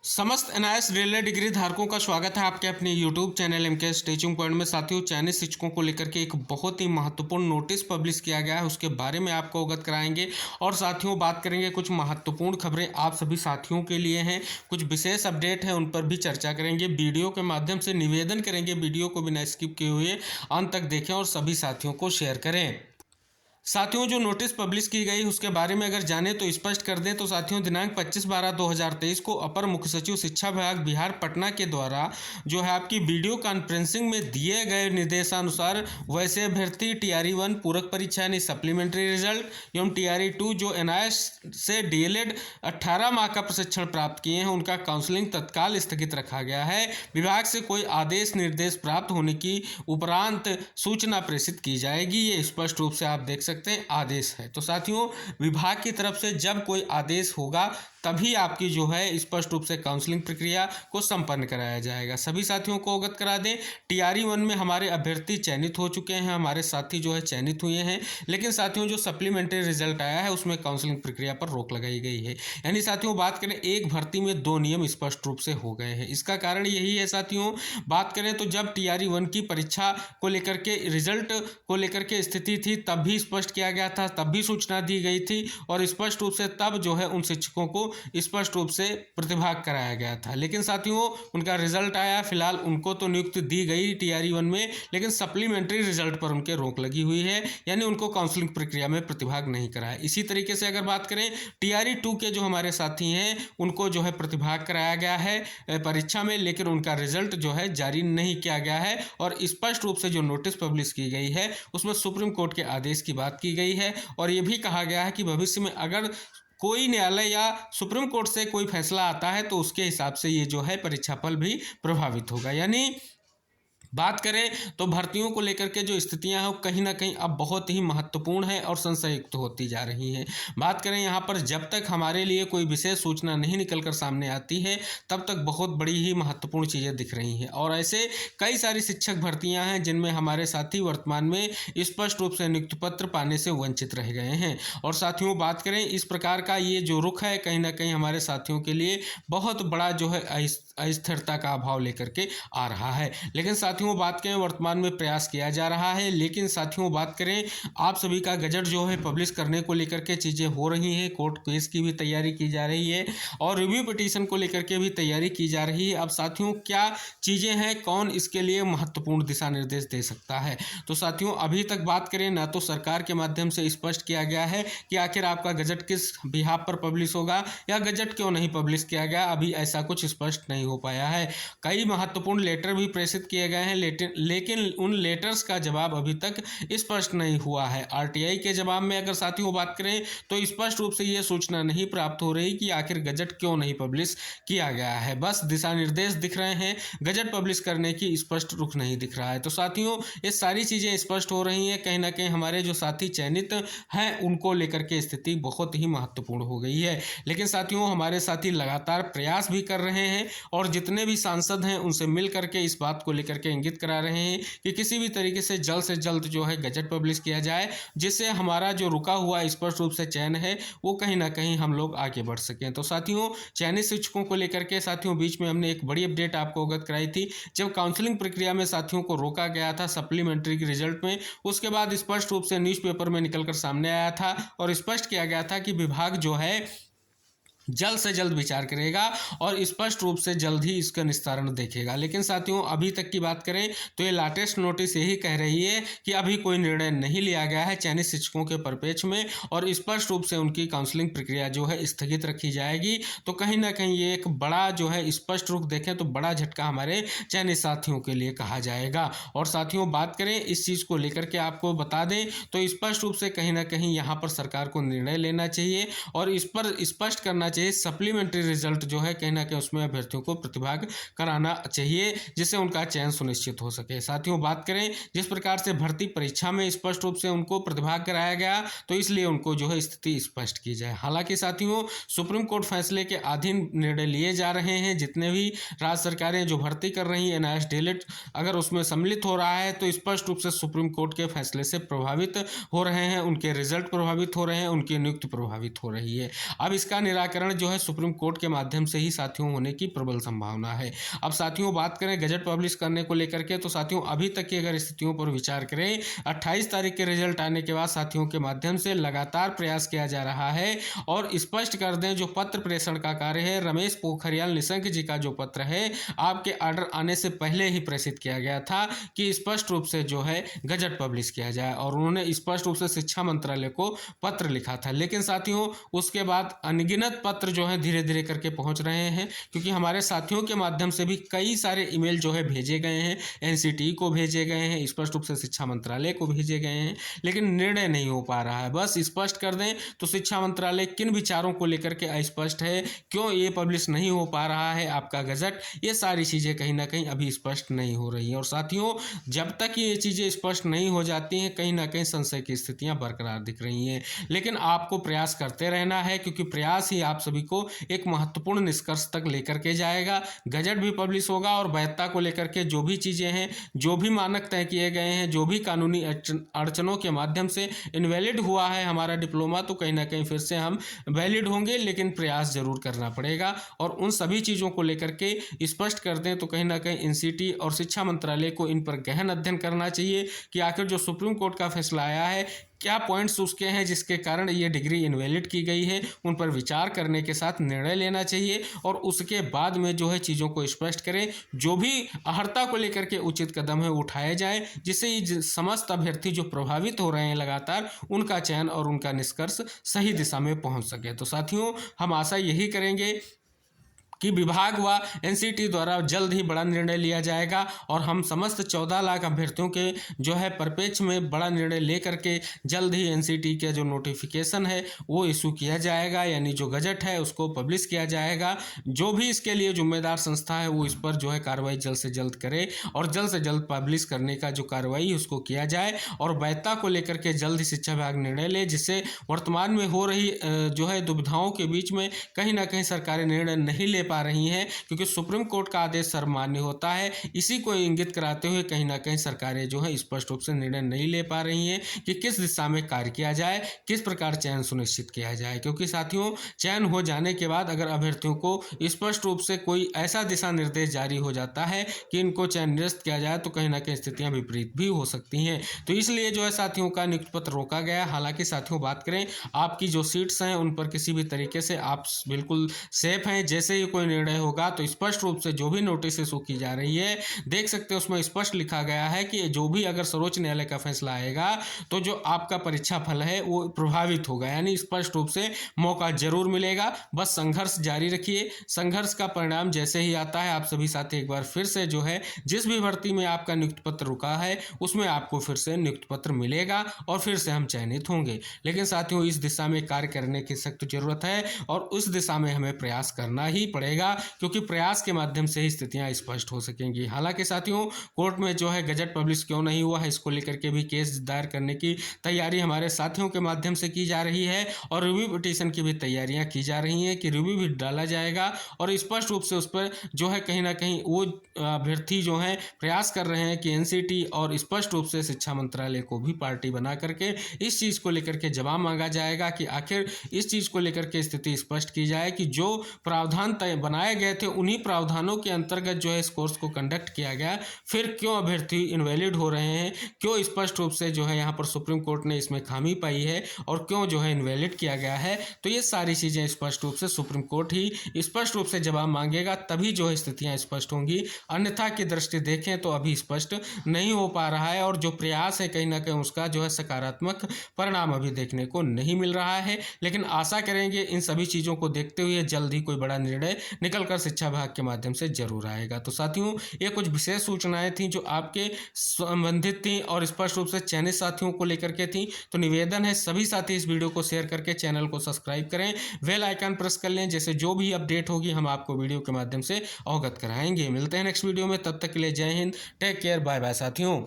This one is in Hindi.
समस्त एनआईएस रेलवे डिग्री धारकों का स्वागत है आपके अपने YouTube channel MKS teaching point में। साथियों, चयनित शिक्षकों को लेकर के एक बहुत ही महत्वपूर्ण नोटिस पब्लिश किया गया है, उसके बारे में आपको अवगत कराएंगे। और साथियों, बात करेंगे कुछ महत्वपूर्ण खबरें आप सभी साथियों के लिए हैं, कुछ विशेष अपडेट है उन पर भी चर्चा करेंगे। वीडियो के माध्यम से निवेदन करेंगे, वीडियो को बिना स्किप किए हुए अंत तक देखें और सभी साथियों को शेयर करें। साथियों, जो नोटिस पब्लिश की गई उसके बारे में अगर जाने तो स्पष्ट कर दें तो साथियों, दिनांक 25/12/2023 को अपर मुख्य सचिव शिक्षा विभाग बिहार पटना के द्वारा जो है आपकी वीडियो कॉन्फ्रेंसिंग में दिए गए निर्देशानुसार वैसे अभ्यर्थी टीआरई 1 पूरक परीक्षा यानी सप्लीमेंट्री रिजल्ट एवं टीआरई 2 जो एनआईएस से डीएलएड 18 माह का प्रशिक्षण प्राप्त किए हैं उनका काउंसलिंग तत्काल स्थगित रखा गया है। विभाग से कोई आदेश निर्देश प्राप्त होने की उपरांत सूचना प्रेषित की जाएगी। ये स्पष्ट रूप से आप देख सकते हैं आदेश है। तो साथियों, विभाग की तरफ से जब कोई आदेश होगा तभी आपकी जो है स्पष्ट रूप से काउंसलिंग प्रक्रिया को संपन्न कराया जाएगा। सभी साथियों को अवगत करा दें, टीआरई 1 में हमारे अभ्यर्थी चयनित हो चुके हैं, हमारे साथी जो है चयनित हुए हैं, लेकिन साथियों जो सप्लीमेंट्री रिजल्ट आया है उसमें काउंसलिंग प्रक्रिया पर रोक लगाई गई है। यानी साथियों, बात करें एक भर्ती में 2 नियम स्पष्ट रूप से हो गए हैं। इसका कारण यही है साथियों, बात करें तो जब टीआरई 1 की परीक्षा को लेकर के रिजल्ट को लेकर के स्थिति थी तब भी स्पष्ट किया गया था, तब भी सूचना दी गई थी और स्पष्ट रूप से तब जो है उन शिक्षकों को स्पष्ट रूप से प्रतिभाग कराया गया था। लेकिन साथियों, उनका रिजल्ट आया, फिलहाल उनको तो नियुक्ति दी गई टीआरई 1 में, लेकिन सप्लीमेंट्री रिजल्ट पर उनके रोक लगी हुई है, यानी उनको काउंसलिंग प्रक्रिया में प्रतिभाग नहीं कराया। इसी तरीके से अगर बात करें टीआरई 2 के जो हमारे साथी हैं उनको जो है प्रतिभाग कराया गया है परीक्षा में, लेकिन उनका रिजल्ट जो है जारी नहीं किया गया है। और स्पष्ट रूप से जो नोटिस पब्लिश की गई है उसमें सुप्रीम कोर्ट के आदेश की बात की गई है और ये भी कहा गया है कि भविष्य में अगर कोई न्यायालय या सुप्रीम कोर्ट से कोई फैसला आता है तो उसके हिसाब से ये जो है परीक्षाफल भी प्रभावित होगा। यानी बात करें तो भर्तियों को लेकर के जो स्थितियां हैं वो कहीं ना कहीं अब बहुत ही महत्वपूर्ण है और संशययुक्त होती जा रही हैं। बात करें यहाँ पर जब तक हमारे लिए कोई विशेष सूचना नहीं निकलकर सामने आती है तब तक बहुत बड़ी ही महत्वपूर्ण चीज़ें दिख रही हैं। और ऐसे कई सारी शिक्षक भर्तियां हैं जिनमें हमारे साथी वर्तमान में स्पष्ट रूप से नियुक्ति पत्र पाने से वंचित रह गए हैं। और साथियों, बात करें इस प्रकार का ये जो रुख है कहीं ना कहीं हमारे साथियों के लिए बहुत बड़ा जो है अस्थिरता का अभाव लेकर के आ रहा है। लेकिन साथियों, बात करें वर्तमान में प्रयास किया जा रहा है, लेकिन साथियों बात करें आप सभी का गजट जो है पब्लिश करने को लेकर के चीज़ें हो रही हैं, कोर्ट केस की भी तैयारी की जा रही है और रिव्यू पिटीशन को लेकर के भी तैयारी की जा रही है। अब साथियों क्या चीज़ें हैं, कौन इसके लिए महत्वपूर्ण दिशा निर्देश दे सकता है? तो साथियों, अभी तक बात करें ना तो सरकार के माध्यम से स्पष्ट किया गया है कि आखिर आपका गजट किस बिहाफ पर पब्लिश होगा या गजट क्यों नहीं पब्लिश किया गया, अभी ऐसा कुछ स्पष्ट नहीं हो पाया है। कई महत्वपूर्ण लेटर भी प्रेषित किए गए हैं, लेकिन उन लेटर्स का जवाब अभी तक स्पष्ट नहीं हुआ है। आरटीआई के जवाब में अगर साथियों बात करें तो स्पष्ट रूप से ये सूचना नहीं प्राप्त हो रही कि आखिर गजट क्यों नहीं पब्लिश किया गया है। बस दिशा निर्देश दिख रहे हैं, गजट पब्लिश करने की स्पष्ट रुख नहीं दिख रहा है। तो साथियों, ये सारी चीज़ें स्पष्ट हो रही हैं, कहीं ना कहीं हमारे जो साथी चयनित हैं उनको लेकर के स्थिति बहुत ही महत्वपूर्ण हो गई है। लेकिन साथियों, हमारे साथी लगातार प्रयास भी कर रहे हैं और जितने भी सांसद हैं उनसे मिल करके इस बात को लेकर के इंगित करा रहे हैं कि किसी भी तरीके से जल्द जो है गजट पब्लिश किया जाए, जिससे हमारा जो रुका हुआ स्पष्ट रूप से चयन है वो कहीं ना कहीं हम लोग आगे बढ़ सकें। तो साथियों, चयनित शिक्षकों को लेकर के साथियों बीच में हमने एक बड़ी अपडेट आपको अवगत कराई थी। जब काउंसलिंग प्रक्रिया में साथियों को रोका गया था सप्लीमेंट्री के रिजल्ट में, उसके बाद स्पष्ट रूप से न्यूज़पेपर में निकलकर सामने आया था और स्पष्ट किया गया था कि विभाग जो है जल्द से जल्द विचार करेगा और स्पष्ट रूप से जल्द ही इसका निस्तारण देखेगा। लेकिन साथियों, अभी तक की बात करें तो ये लेटेस्ट नोटिस यही कह रही है कि अभी कोई निर्णय नहीं लिया गया है चयनित शिक्षकों के परिप्रेक्ष्य में और स्पष्ट रूप से उनकी काउंसलिंग प्रक्रिया जो है स्थगित रखी जाएगी। तो कहीं ना कहीं ये एक बड़ा जो है स्पष्ट रूप देखें तो बड़ा झटका हमारे चयनित साथियों के लिए कहा जाएगा। और साथियों, बात करें इस चीज़ को लेकर के आपको बता दें तो स्पष्ट रूप से कहीं ना कहीं यहाँ पर सरकार को निर्णय लेना चाहिए और इस पर स्पष्ट करना चाहिए सप्लीमेंट्री रिजल्ट जो है कहीं ना कहीं उसमें अभ्यर्थियों को प्रतिभाग कराना चाहिए, जिससे उनका चयन सुनिश्चित हो सके। साथियों, बात करें जिस प्रकार से भर्ती परीक्षा में स्पष्ट रूप से उनको प्रतिभाग कराया गया तो इसलिए उनको जो है स्थिति स्पष्ट की जाए। हालांकि साथियों, सुप्रीम कोर्ट फैसले के अधीन निर्णय लिए जा रहे हैं। जितने भी राज्य सरकारें जो भर्ती कर रही हैं एनआईएस डीएलएड अगर उसमें सम्मिलित हो रहा है तो स्पष्ट रूप से सुप्रीम कोर्ट के फैसले से प्रभावित हो रहे हैं, उनके रिजल्ट प्रभावित हो रहे हैं, उनकी नियुक्ति प्रभावित हो रही है। अब इसका निराकरण स्पष्टीकरण जो है सुप्रीम कोर्ट के माध्यम से ही साथियों होने की प्रबल संभावना है। अब साथियों बात करें गजट पब्लिश करने को लेकर के, तो साथियों अभी तक की अगर स्थितियों पर विचार करें, 28 तारीख के रिजल्ट आने के बाद साथियों के माध्यम से लगातार प्रयास किया जा रहा है। और स्पष्ट कर दें, जो पत्र प्रेषण का कार्य है, रमेश पोखरियाल निशंक जी का जो पत्र है आपके ऑर्डर आने से पहले ही प्रेषित किया गया था कि स्पष्ट रूप से जो है गजट पब्लिश किया जाए, और उन्होंने स्पष्ट रूप से शिक्षा मंत्रालय को पत्र लिखा था। लेकिन साथियों उसके बाद अनगिनत पत्र जो है धीरे धीरे करके पहुंच रहे हैं, क्योंकि हमारे साथियों के माध्यम से भी कई सारे ईमेल जो है भेजे गए हैं, एनसीटी को भेजे गए हैं, स्पष्ट रूप से शिक्षा मंत्रालय को भेजे गए हैं, लेकिन निर्णय नहीं हो पा रहा है। बस स्पष्ट कर दें तो शिक्षा मंत्रालय किन विचारों को लेकर के अस्पष्ट है, क्यों ये पब्लिश नहीं हो पा रहा है आपका गजट, ये सारी चीज़ें कहीं ना कहीं अभी स्पष्ट नहीं हो रही हैं। और साथियों जब तक ये चीज़ें स्पष्ट नहीं हो जाती हैं, कहीं ना कहीं संशय की स्थितियां बरकरार दिख रही हैं। लेकिन आपको प्रयास करते रहना है, क्योंकि प्रयास ही आप सभी को एक महत्वपूर्ण निष्कर्ष तक लेकर के जाएगा। गजट भी पब्लिश होगा और वैधता को लेकर के जो भी चीज़ें हैं, जो भी मानक तय किए गए हैं, जो भी कानूनी अड़चनों के माध्यम से इनवैलिड हुआ है हमारा डिप्लोमा, तो कहीं ना कहीं फिर से हम वैलिड होंगे, लेकिन प्रयास जरूर करना पड़ेगा। और उन सभी चीज़ों को लेकर के स्पष्ट कर दें तो कहीं ना कहीं एनसीटी और शिक्षा मंत्रालय को इन पर गहन अध्ययन करना चाहिए कि आखिर जो सुप्रीम कोर्ट का फैसला आया है, क्या पॉइंट्स उसके हैं जिसके कारण ये डिग्री इनवैलिड की गई है, उन पर विचार करने के साथ निर्णय लेना चाहिए। और उसके बाद में जो है चीज़ों को स्पष्ट करें, जो भी अहर्ता को लेकर के उचित कदम है उठाए जाए, जिससे ये समस्त अभ्यर्थी जो प्रभावित हो रहे हैं लगातार, उनका चयन और उनका निष्कर्ष सही दिशा में पहुंच सके। तो साथियों हम आशा यही करेंगे कि विभाग व एनसीटी द्वारा जल्द ही बड़ा निर्णय लिया जाएगा, और हम समस्त 14 लाख अभ्यर्थियों के जो है परिपेक्ष में बड़ा निर्णय लेकर के जल्द ही एनसीटी का जो नोटिफिकेशन है वो इशू किया जाएगा, यानी जो गजट है उसको पब्लिश किया जाएगा। जो भी इसके लिए जिम्मेदार संस्था है वो इस पर जो है कार्रवाई जल्द से जल्द करे, और जल्द से जल्द पब्लिश करने का जो कार्रवाई उसको किया जाए। और वैधता को लेकर के जल्द ही शिक्षा विभाग निर्णय ले, जिससे वर्तमान में हो रही जो है दुविधाओं के बीच में कहीं ना कहीं सरकारें निर्णय नहीं ले पा रही हैं, क्योंकि सुप्रीम कोर्ट का आदेश सर्वमान्य होता है। इसी को इंगित कराते हुए कहीं ना कहीं सरकारें जो है स्पष्ट रूप से निर्णय नहीं ले पा रही हैं कि किस दिशा में कार्य किया जाए, किस प्रकार चयन सुनिश्चित किया जाए। क्योंकि साथियों चयन हो जाने के बाद अगर अभ्यर्थियों को स्पष्ट रूप से कोई ऐसा दिशा निर्देश जारी हो जाता है कि इनको चयन निरस्त किया जाए, तो कहीं ना कहीं स्थितियां विपरीत भी हो सकती हैं। तो इसलिए जो है साथियों का नियुक्ति पत्र रोका गया। हालांकि साथियों बात करें आपकी जो सीट्स हैं उन पर किसी भी तरीके से आप बिल्कुल सेफ हैं। जैसे ही कोई निर्णय होगा तो स्पष्ट रूप से जो भी नोटिस इशू की जा रही है, देख सकते हैं उसमें स्पष्ट लिखा गया है कि जो भी अगर सर्वोच्च न्यायालय का फैसला आएगा तो जो आपका परीक्षा फल है वो प्रभावित होगा, यानी स्पष्ट रूप से मौका जरूर मिलेगा। बस संघर्ष जारी रखिए, संघर्ष का परिणाम जैसे ही आता है आप सभी साथी एक बार फिर से जो है जिस भी भर्ती में आपका नियुक्ति पत्र रुका है उसमें आपको फिर से नियुक्ति पत्र मिलेगा और फिर से हम चयनित होंगे। लेकिन साथियों इस दिशा में कार्य करने की सख्त जरूरत है और उस दिशा में हमें प्रयास करना ही पड़ेगा, क्योंकि प्रयास के माध्यम से ही स्थितियां स्पष्ट हो सकेंगी। हालांकि साथियों कोर्ट में जो है गजट पब्लिश क्यों नहीं हुआ है इसको लेकर के भी केस दायर करने की तैयारी हमारे साथियों के माध्यम से की जा रही है और रिव्यू पिटीशन की भी तैयारियां की जा रही हैं कि रिव्यू भी डाला जाएगा और स्पष्ट रूप से उस पर जो है कहीं ना कहीं वो अभ्यर्थी जो हैं प्रयास कर रहे हैं कि एनसीटी और स्पष्ट रूप से शिक्षा मंत्रालय को भी पार्टी बना करके इस चीज़ को लेकर के जवाब मांगा जाएगा कि आखिर इस चीज़ को लेकर के स्थिति स्पष्ट की जाए कि जो प्रावधान तय बनाए गए थे उन्हीं प्रावधानों के अंतर्गत जो है इस कोर्स को कंडक्ट किया गया, फिर क्यों अभ्यर्थी इनवैलिड हो रहे हैं, क्यों स्पष्ट रूप से जो है यहाँ पर सुप्रीम कोर्ट ने इसमें खामी पाई है और क्यों जो है इनवैलिड किया गया है। तो ये सारी चीज़ें स्पष्ट रूप से सुप्रीम कोर्ट ही स्पष्ट रूप से जवाब मांगेगा, तभी जो है स्थितियाँ स्पष्ट होंगी। अन्यथा की दृष्टि देखें तो अभी स्पष्ट नहीं हो पा रहा है और जो प्रयास है कहीं ना कहीं उसका जो है सकारात्मक परिणाम अभी देखने को नहीं मिल रहा है। लेकिन आशा करेंगे इन सभी चीज़ों को देखते हुए जल्द ही कोई बड़ा निर्णय निकलकर शिक्षा विभाग के माध्यम से जरूर आएगा। तो साथियों ये कुछ विशेष सूचनाएं थी जो आपके संबंधित थी और स्पष्ट रूप से चयनित साथियों को लेकर के थी। तो निवेदन है सभी साथी इस वीडियो को शेयर करके चैनल को सब्सक्राइब करें, बेल आइकन प्रेस कर लें, जैसे जो भी अपडेट होगी हम आपको वीडियो के माध्यम से अवगत कराएंगे। मिलते हैं नेक्स्ट वीडियो में, तब तक के लिए जय हिंद, टेक केयर, बाय बाय साथियों।